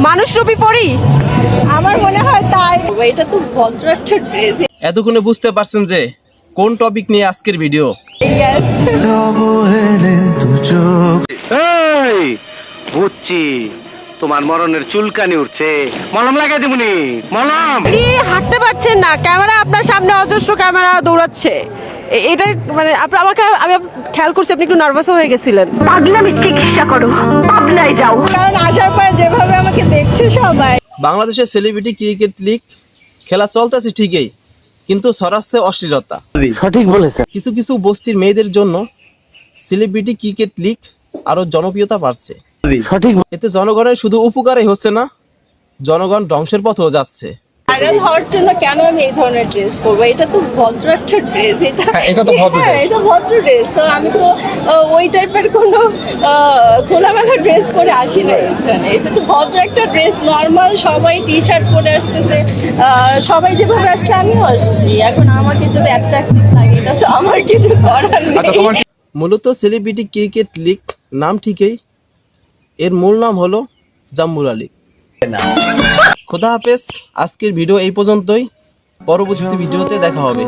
মানুষরূপী পরি? আমার মনে হয় তাই। এটা তো ভদ্র একটা ড্রেস। এতক্ষণে বুঝতে পারছেন যে কোন টপিক নিয়ে আজকের ভিডিও। এই বুঝছি তোমার মরণের চুলকানি উঠছে, মলম লাগাই দিবনি মলম। আপনি হাঁটতে পারছেন না, ক্যামেরা আপনার সামনে, অজস্র ক্যামেরা দৌড়াচ্ছে। এটা মানে আপনার আমাকে আমি খেয়াল করছি আপনি একটু নার্ভাসও হয়ে গেছিলেন। পাগলামি চিকিৎসা করো, পাবনায় যাও। কারণ আসার পরে যেভাবে আমাকে দেখছে সবাই। বাংলাদেশের সেলিব্রিটি ক্রিকেট লিগ খেলা চলতেছে ঠিকই, কিন্তু ছড়াচ্ছে অশ্লীলতা। সঠিক বলেছেন। কিছু কিছু বস্তির মেয়েদের জন্য সেলিব্রিটি ক্রিকেট লিগ আরো জনপ্রিয়তা বাড়ছে। সঠিক। এতে জনগণের শুধু উপকারই হচ্ছে না, জনগণ ধ্বংসের পথেও যাচ্ছে। ভাইরাল হওয়ার জন্য কেন আমি এই ধরনের ড্রেস পরবো? এটা তো ভদ্র একটা ড্রেস। এটা তো ভদ্র dress। এটা ভদ্র ড্রেস। তো আমি তো ওই টাইপের কোনো খোলামেলা ড্রেস পরে আসি না এখানে। এটা তো ভদ্র একটা ড্রেস, নর্মাল সবাই টি শার্ট পরে আসতেছে, সবাই যেভাবে আসছে আমিও আসছি। এখন আমাকে যদি অ্যাট্রাকটিভ লাগে, এটা তো আমার কিছু করার নেই। মূলত সেলিব্রিটি ক্রিকেট লিগ নাম ঠিকই, এর মূল নাম হলো জাম্বুরা লিগ। খোদা হাফেজ, আজকের ভিডিও এই পর্যন্তই। পরবর্তী ভিডিওতে দেখা হবে।